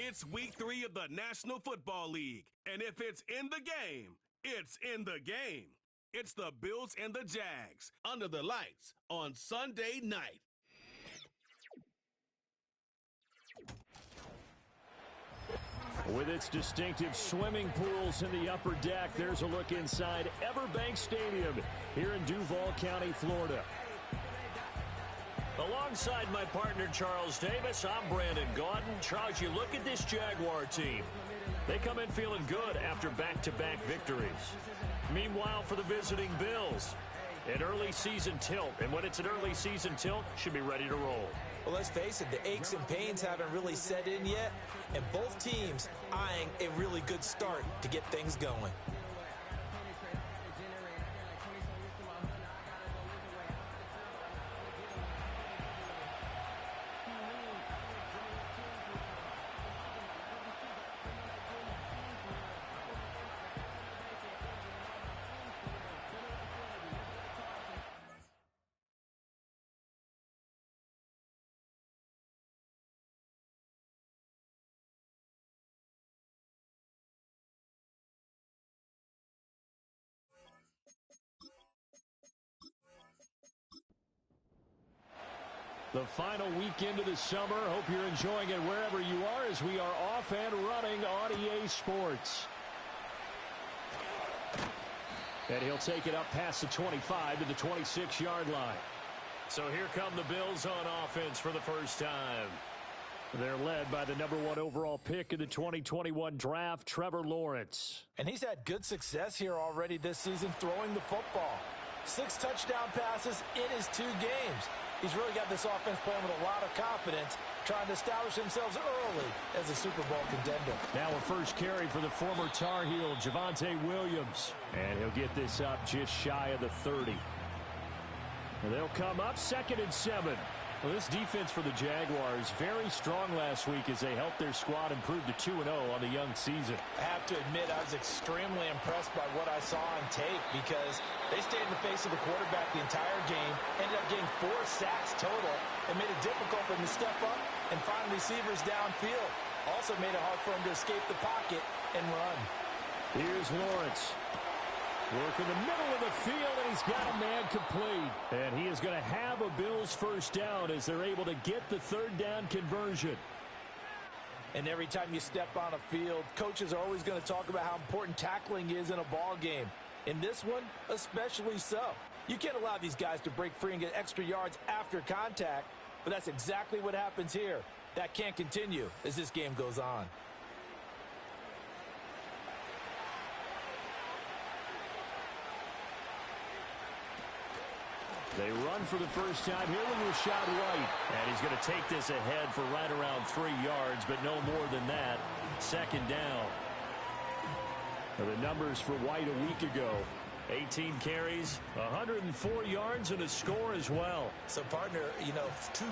It's week 3 of the National Football League, and if it's in the game, it's in the game. It's the Bills and the Jags under the lights on Sunday night. With its distinctive swimming pools in the upper deck, there's a look inside Everbank Stadium here in Duval County, Florida. Alongside my partner, Charles Davis, I'm Brandon Gaudin. Charles, you look at this Jaguar team. They come in feeling good after back-to-back victories. Meanwhile, for the visiting Bills, an early season tilt. And when it's an early season tilt, should be ready to roll. Well, let's face it, the aches and pains haven't really set in yet, and both teams eyeing a really good start to get things going. The final weekend of the summer. Hope you're enjoying it wherever you are as we are off and running on EA Sports. And he'll take it up past the 25 to the 26-yard line. So here come the Bills on offense for the first time. They're led by the number 1 overall pick in the 2021 draft, Trevor Lawrence. And he's had good success here already this season throwing the football. 6 touchdown passes in his 2 games. He's really got this offense playing with a lot of confidence, trying to establish themselves early as a Super Bowl contender. Now a first carry for the former Tar Heel, Javonte Williams. And he'll get this up just shy of the 30. And they'll come up 2nd and 7. Well, this defense for the Jaguars very strong last week as they helped their squad improve to 2-0 on the young season. I have to admit, I was extremely impressed by what I saw on tape because they stayed in the face of the quarterback the entire game, ended up getting 4 sacks total, and made it difficult for him to step up and find receivers downfield. Also made it hard for him to escape the pocket and run. Here's Lawrence. Work in the middle of the field, and he's got a man complete. And he is going to have a Bills first down as they're able to get the 3rd down conversion. And every time you step on a field, coaches are always going to talk about how important tackling is in a ball game. In this one, especially so. You can't allow these guys to break free and get extra yards after contact, but that's exactly what happens here. That can't continue as this game goes on. They run for the first time here with Rashad White. And he's going to take this ahead for right around 3 yards, but no more than that. 2nd down. The numbers for White a week ago. 18 carries, 104 yards, and a score as well. So, partner, 2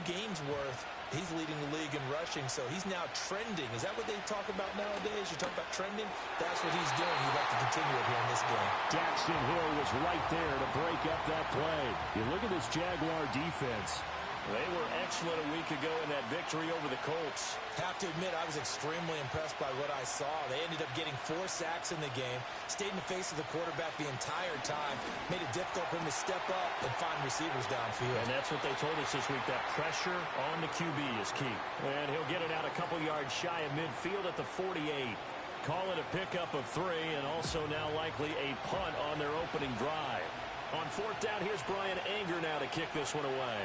games worth, he's leading the league in rushing, so he's now trending. Is that what they talk about nowadays? You talk about trending? That's what he's doing. He'd like to continue it here in this game. Daxton Hill was right there to break up that play. You look at this Jaguar defense. They were excellent a week ago in that victory over the Colts. Have to admit, I was extremely impressed by what I saw. They ended up getting 4 sacks in the game, stayed in the face of the quarterback the entire time, made it difficult for him to step up and find receivers downfield. And that's what they told us this week, that pressure on the QB is key. And he'll get it out a couple yards shy of midfield at the 48. Call it a pickup of 3, and also now likely a punt on their opening drive. On 4th down, here's Brian Anger now to kick this one away.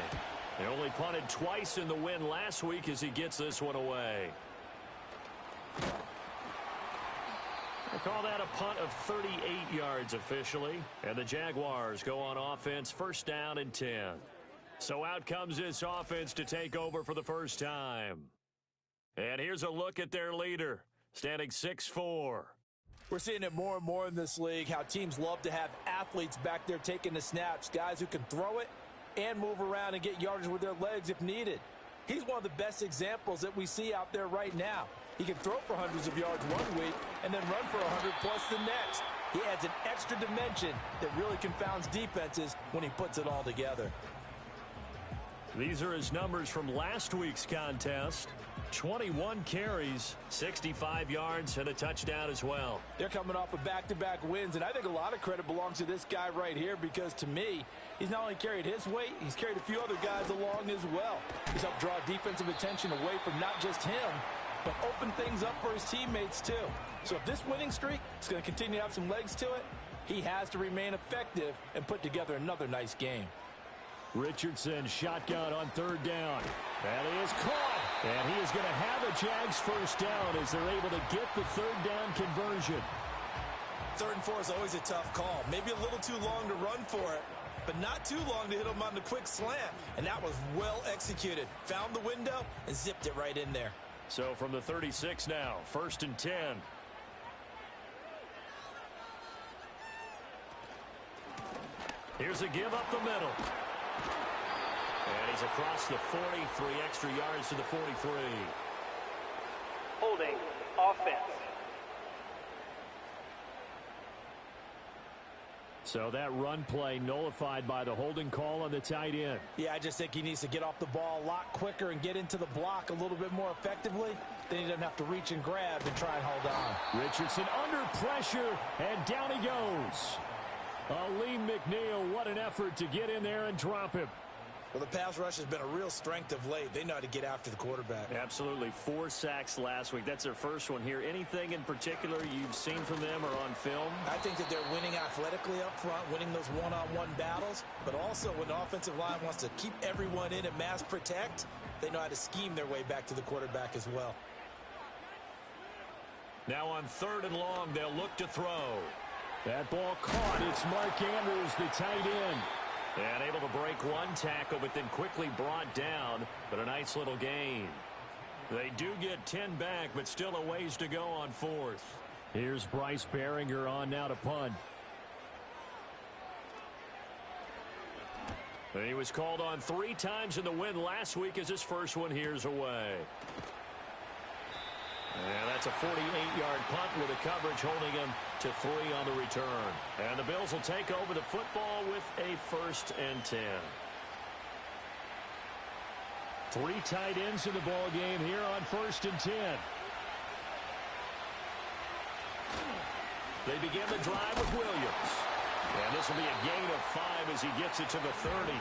They only punted twice in the win last week as he gets this one away. They call that a punt of 38 yards officially. And the Jaguars go on offense, 1st down and 10. So out comes this offense to take over for the first time. And here's a look at their leader, standing 6'4". We're seeing it more and more in this league, how teams love to have athletes back there taking the snaps, guys who can throw it and move around and get yardage with their legs if needed. He's one of the best examples that we see out there right now. He can throw for hundreds of yards one week and then run for 100 plus the next. He adds an extra dimension that really confounds defenses when he puts it all together. These are his numbers from last week's contest. 21 carries, 65 yards, and a touchdown as well. They're coming off of back-to-back wins, and I think a lot of credit belongs to this guy right here because, to me, he's not only carried his weight, he's carried a few other guys along as well. He's helped draw defensive attention away from not just him, but open things up for his teammates, too. So if this winning streak is going to continue to have some legs to it, he has to remain effective and put together another nice game. Richardson shotgun on third down. That is caught. And he is going to have a Jags first down as they're able to get the third down conversion. 3rd and 4 is always a tough call. Maybe a little too long to run for it, but not too long to hit him on the quick slant. And that was well executed. Found the window and zipped it right in there. So from the 36 now, 1st and 10. Here's a give up the middle. And he's across the 40, 3 extra yards to the 43. Holding offense. So that run play nullified by the holding call on the tight end. Yeah, I just think he needs to get off the ball a lot quicker and get into the block a little bit more effectively. Then he doesn't have to reach and grab and try and hold on. Richardson under pressure, and down he goes. Lee McNeil, what an effort to get in there and drop him. Well, the pass rush has been a real strength of late. They know how to get after the quarterback. Absolutely. 4 sacks last week. That's their first one here. Anything in particular you've seen from them or on film? I think that they're winning athletically up front, winning those one-on-one battles, but also when the offensive line wants to keep everyone in and mass protect, they know how to scheme their way back to the quarterback as well. Now on 3rd and long, they'll look to throw. That ball caught. It's Mark Andrews, the tight end. And able to break one tackle, but then quickly brought down. But a nice little gain. They do get 10 back, but still a ways to go on 4th. Here's Bryce Behringer on now to punt. He was called on 3 times in the win last week as his first one here's away. And that's a 48-yard punt with a coverage holding him to 3 on the return. And the Bills will take over the football with a 1st and 10. 3 tight ends in the ball game here on 1st and 10. They begin the drive with Williams. And this will be a gain of 5 as he gets it to the 30.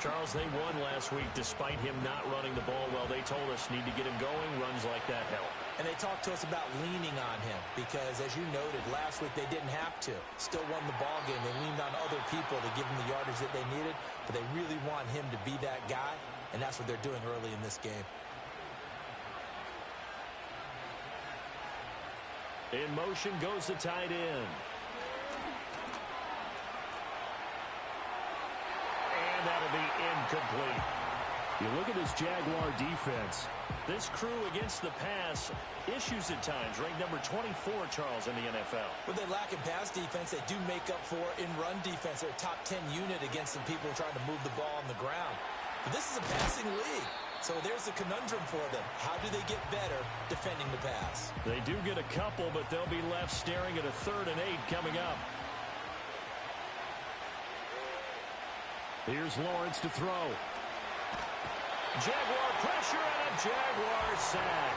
Charles, they won last week despite him not running the ball well. They told us need to get him going. Runs like that help. And they talked to us about leaning on him because, as you noted, last week they didn't have to. Still won the ball game. They leaned on other people to give them the yardage that they needed, but they really want him to be that guy, and that's what they're doing early in this game. In motion goes the tight end. That'll be incomplete. You look at this Jaguar defense. This crew against the pass, issues at times. Ranked number 24, Charles, in the NFL. What they lack in pass defense, they do make up for in run defense. They're a top 10 unit against some people trying to move the ball on the ground. But this is a passing league. So there's a conundrum for them. How do they get better defending the pass? They do get a couple, but they'll be left staring at a 3rd and 8 coming up. Here's Lawrence to throw. Jaguar pressure and a Jaguar sack.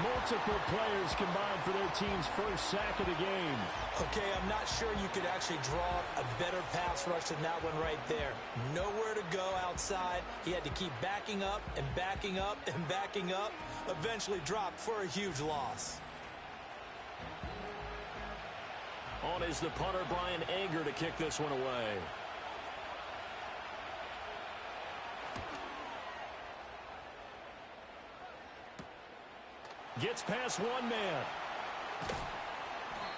Multiple players combined for their team's first sack of the game. Okay, I'm not sure you could actually draw a better pass rush than that one right there. Nowhere to go outside. He had to keep backing up and backing up and backing up. Eventually dropped for a huge loss. On is the punter, Brian Anger, to kick this one away. Gets past one man.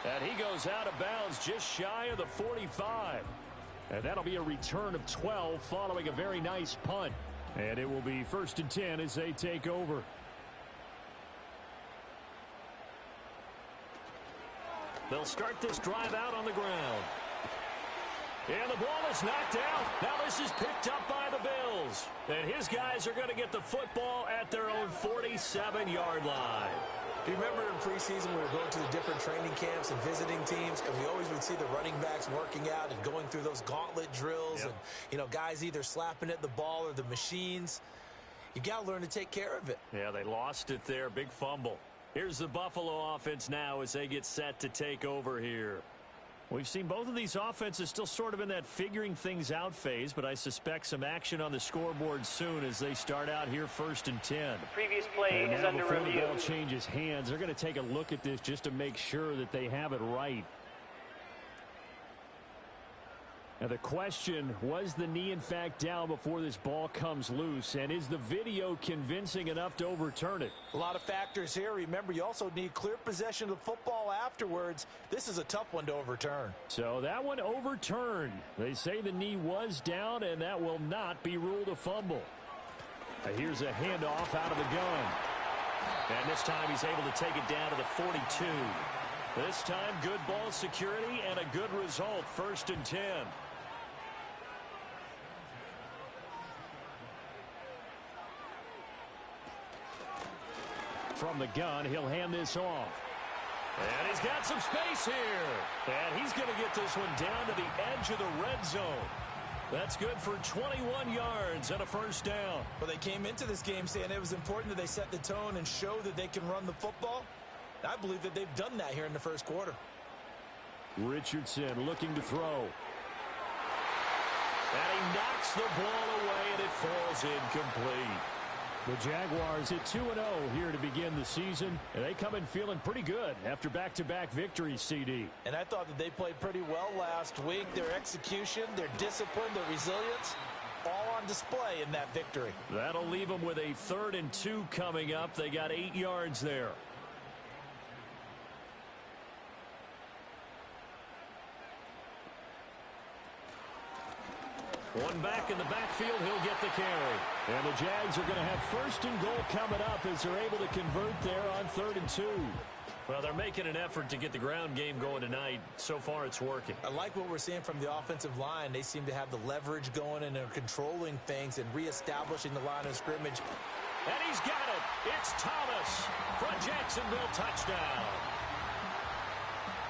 And he goes out of bounds just shy of the 45. And that'll be a return of 12 following a very nice punt. And it will be 1st and 10 as they take over. They'll start this drive out on the ground. And the ball is knocked out. Now this is picked up by the Bills. And his guys are going to get the football at their own 47-yard line. Do you remember in preseason we were going to the different training camps and visiting teams, and we always would see the running backs working out and going through those gauntlet drills, and, you know, guys either slapping at the ball or the machines. You got to learn to take care of it. Yeah, they lost it there. Big fumble. Here's the Buffalo offense now as they get set to take over here. We've seen both of these offenses still sort of in that figuring things out phase, but I suspect some action on the scoreboard soon as they start out here 1st and 10. The previous play and is now under before review. the ball changes hands, they're going to take a look at this just to make sure that they have it right. Now the question, was the knee in fact down before this ball comes loose? And is the video convincing enough to overturn it? A lot of factors here. Remember, you also need clear possession of the football afterwards. This is a tough one to overturn. So that one overturned. They say the knee was down, and that will not be ruled a fumble. Now here's a handoff out of the gun. And this time he's able to take it down to the 42. This time, good ball security and a good result. 1st and 10. From the gun, he'll hand this off. And he's got some space here. And he's going to get this one down to the edge of the red zone. That's good for 21 yards and a 1st down. Well, they came into this game saying it was important that they set the tone and show that they can run the football. I believe that they've done that here in the 1st quarter. Richardson looking to throw. And he knocks the ball away, and it falls incomplete. The Jaguars hit 2-0 here to begin the season, and they come in feeling pretty good after back-to-back victories, CD. And I thought that they played pretty well last week. Their execution, their discipline, their resilience, all on display in that victory. That'll leave them with a 3rd and 2 coming up. They got 8 yards there. One back in the backfield, he'll get the carry. And the Jags are going to have 1st and goal coming up as they're able to convert there on 3rd and 2. Well, they're making an effort to get the ground game going tonight. So far, it's working. I like what we're seeing from the offensive line. They seem to have the leverage going, and they're controlling things and reestablishing the line of scrimmage. And he's got it. It's Thomas for a Jacksonville touchdown.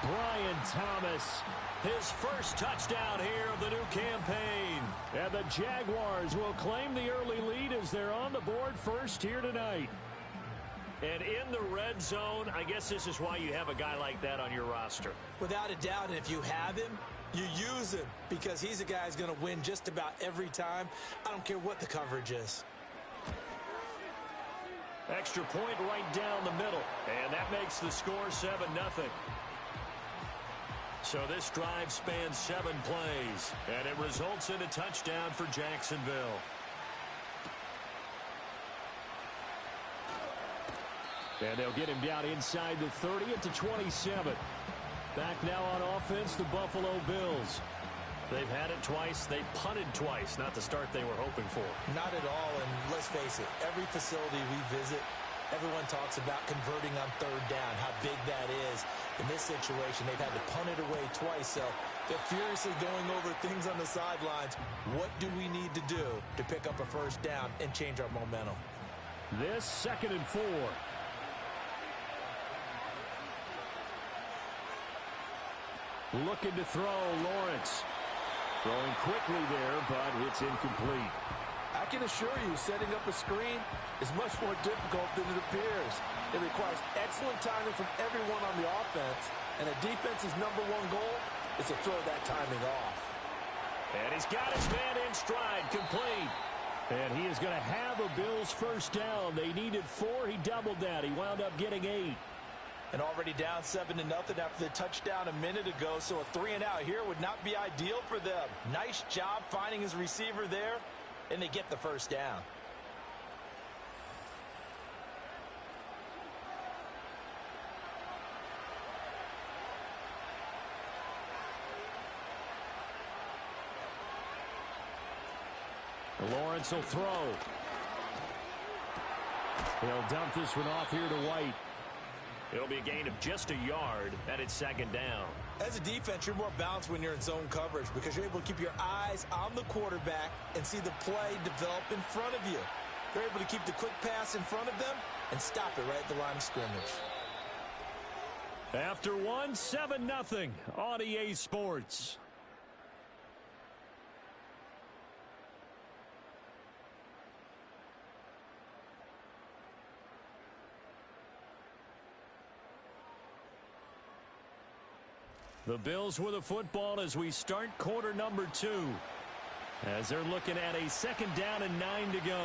Brian Thomas, his 1st touchdown here of the new campaign. And the Jaguars will claim the early lead as they're on the board 1st here tonight. And in the red zone, I guess this is why you have a guy like that on your roster. Without a doubt, and if you have him, you use him because he's a guy who's going to win just about every time. I don't care what the coverage is. Extra point right down the middle. And that makes the score 7-0. So this drive spans 7 plays, and it results in a touchdown for Jacksonville. And they'll get him down inside the 30 at the 27. Back now on offense, the Buffalo Bills. They've had it twice. They've punted twice. Not the start they were hoping for. Not at all, and let's face it, every facility we visit, everyone talks about converting on 3rd down, how big that is. In this situation, they've had to punt it away twice, so they're furiously going over things on the sidelines. What do we need to do to pick up a 1st down and change our momentum? This 2nd and 4. Looking to throw, Lawrence. Throwing quickly there, but it's incomplete. I can assure you, setting up a screen is much more difficult than it appears. It requires excellent timing from everyone on the offense, and a defense's #1 goal is to throw that timing off. And he's got his man in stride, complete. And he is going to have a Bills 1st down. They needed 4. He doubled that. He wound up getting 8. And already down 7-0 after the touchdown a minute ago, so a 3-and-out here would not be ideal for them. Nice job finding his receiver there, and they get the 1st down. Lawrence will throw. He'll dump this one off here to White. It'll be a gain of just a yard, and it's 2nd down. As a defense, you're more balanced when you're in zone coverage because you're able to keep your eyes on the quarterback and see the play develop in front of you. They're able to keep the quick pass in front of them and stop it right at the line of scrimmage. After 7-0 on EA Sports. The Bills with a football as we start quarter number 2. As they're looking at a 2nd down and 9 to go.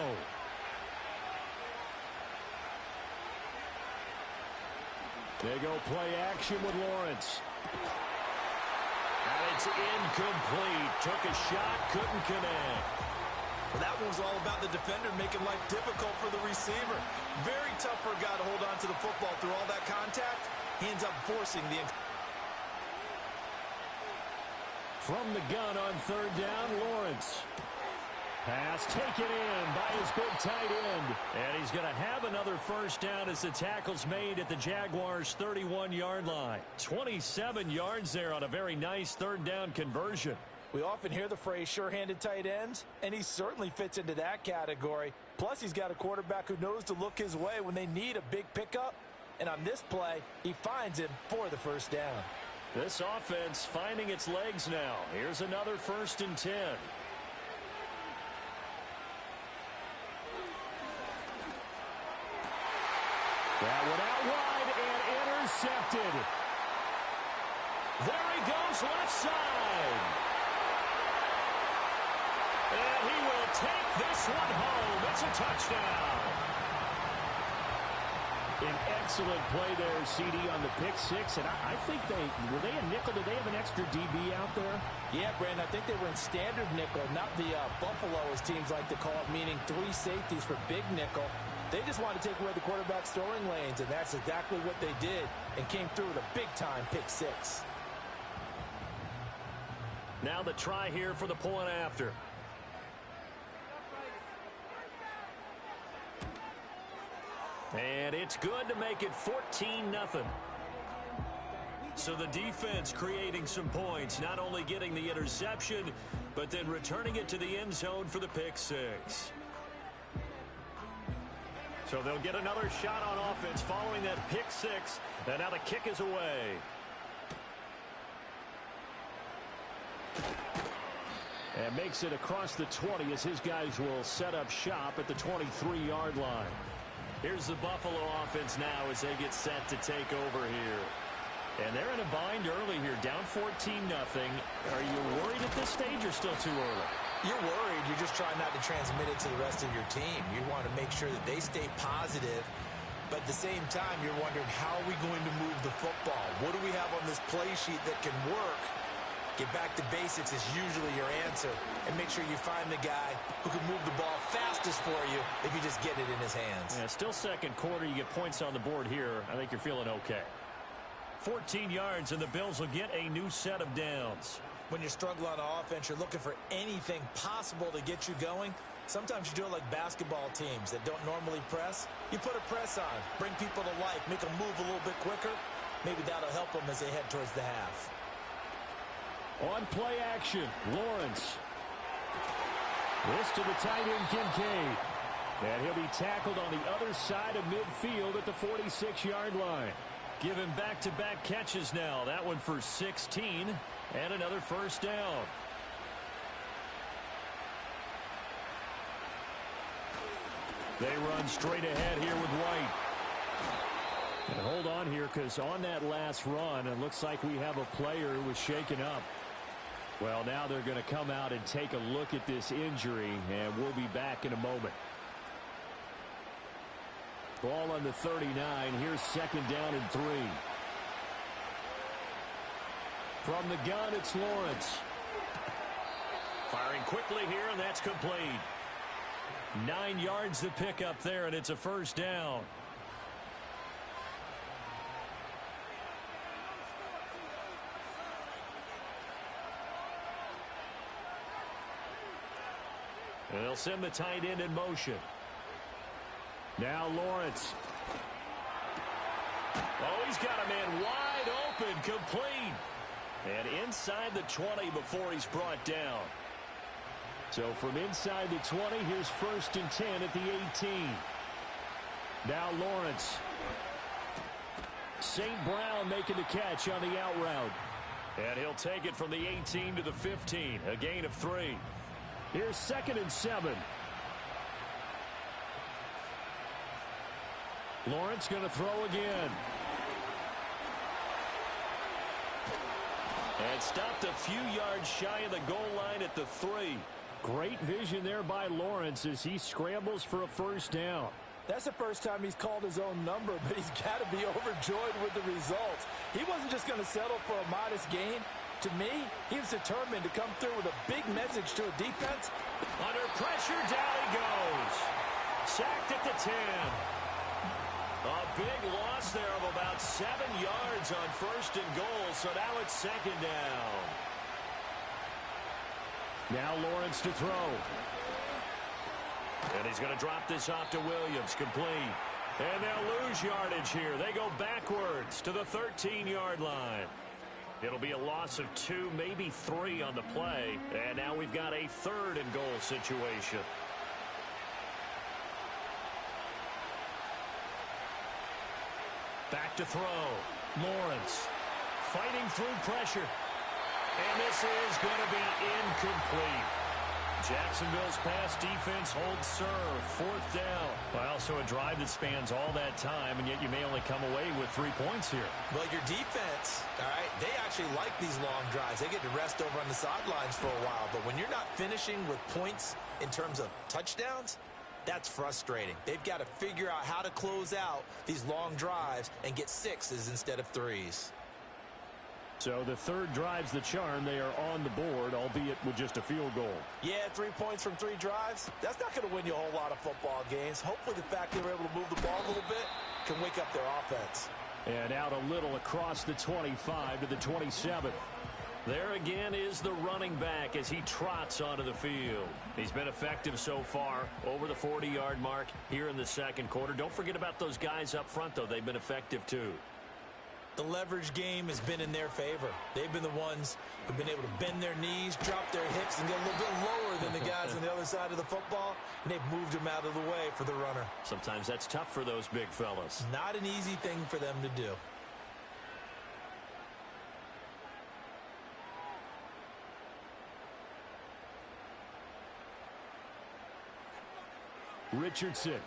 They go play action with Lawrence. And it's incomplete. Took a shot, couldn't connect. Well, that one was all about the defender making life difficult for the receiver. Very tough for a guy to hold on to the football through all that contact. He ends up forcing the... From the gun on 3rd down, Lawrence. Pass taken in by his big tight end. And he's going to have another 1st down as the tackle's made at the Jaguars' 31-yard line. 27 yards there on a very nice 3rd down conversion. We often hear the phrase sure-handed tight ends, and he certainly fits into that category. Plus, he's got a quarterback who knows to look his way when they need a big pickup. And on this play, he finds him for the 1st down. This offense finding its legs now. Here's another 1st and 10. That one out wide and intercepted. There he goes, left side. And he will take this one home. It's a touchdown. An excellent play there, CD, on the pick 6. And I think were they a nickel? Did they have an extra DB out there? Yeah, Brandon, I think they were in standard nickel, not the Buffalo, as teams like to call it, meaning 3 safeties for big nickel. They just wanted to take away the quarterback's throwing lanes, and that's exactly what they did, and came through with a big-time pick 6. Now the try here for the point after. And it's good to make it 14-0. So the defense creating some points, not only getting the interception, but then returning it to the end zone for the pick 6. So they'll get another shot on offense following that pick 6. And now the kick is away. And makes it across the 20 as his guys will set up shop at the 23-yard line. Here's the Buffalo offense now as they get set to take over here. And they're in a bind early here, down 14-0. Are you worried at this stage or still too early? You're worried. You're just trying not to transmit it to the rest of your team. You want to make sure that they stay positive. But at the same time, you're wondering, how are we going to move the football? What do we have on this play sheet that can work? Get back to basics is usually your answer. And make sure you find the guy who can move the ball fastest for you if you just get it in his hands. Yeah, still 2nd quarter. You get points on the board here. I think you're feeling okay. 14 yards, and the Bills will get a new set of downs. When you struggle on offense, you're looking for anything possible to get you going. Sometimes you do it like basketball teams that don't normally press. You put a press on, bring people to life, make them move a little bit quicker. Maybe that'll help them as they head towards the half. On play action, Lawrence. This to the tight end, Kincaid. And he'll be tackled on the other side of midfield at the 46-yard line. Give him back-to-back catches now. That one for 16 and another 1st down. They run straight ahead here with White. And hold on here, because on that last run, it looks like we have a player who was shaken up. Well, now they're going to come out and take a look at this injury, and we'll be back in a moment. Ball on the 39. Here's 2nd down and 3. From the gun, it's Lawrence. Firing quickly here, and that's complete. 9 yards to pick up there, and it's a 1st down. And they'll send the tight end in motion. Now Lawrence. Oh, he's got a man wide open, complete. And inside the 20 before he's brought down. So from inside the 20, here's 1st and 10 at the 18. Now Lawrence. St. Brown making the catch on the out route. And he'll take it from the 18 to the 15, a gain of 3. Here's 2nd and 7. Lawrence going to throw again. stopped a few yards shy of the goal line at the 3. Great vision there by Lawrence as he scrambles for a first down. That's the first time he's called his own number, but he's got to be overjoyed with the results. He wasn't just going to settle for a modest gain. To me, he was determined to come through with a big message to a defense. Under pressure, down he goes. Sacked at the 10. A big loss there of about 7 yards on first and goal, so now it's second down. Now Lawrence to throw. And he's going to drop this off to Williams, complete. And they'll lose yardage here. They go backwards to the 13-yard line. It'll be a loss of 2, maybe 3 on the play. And now we've got a third and goal situation. Back to throw. Lawrence fighting through pressure. And this is going to be incomplete. Jacksonville's pass defense holds serve. Fourth down. Well, so a drive that spans all that time, and yet you may only come away with 3 points here. Well, your defense, all right, they actually like these long drives. They get to rest over on the sidelines for a while. But when you're not finishing with points in terms of touchdowns, that's frustrating. They've got to figure out how to close out these long drives and get 6s instead of 3s. So the third drive's the charm. They are on the board, albeit with just a field goal. Yeah, 3 points from 3 drives. That's not going to win you a whole lot of football games. Hopefully the fact they were able to move the ball a little bit can wake up their offense. And out a little across the 25 to the 27. There again is the running back as he trots onto the field. He's been effective so far, over the 40-yard mark here in the second quarter. Don't forget about those guys up front, though. They've been effective, too. The leverage game has been in their favor. They've been the ones who've been able to bend their knees, drop their hips, and get a little bit lower than the guys on the other side of the football, and they've moved them out of the way for the runner. Sometimes that's tough for those big fellas. Not an easy thing for them to do. Richardson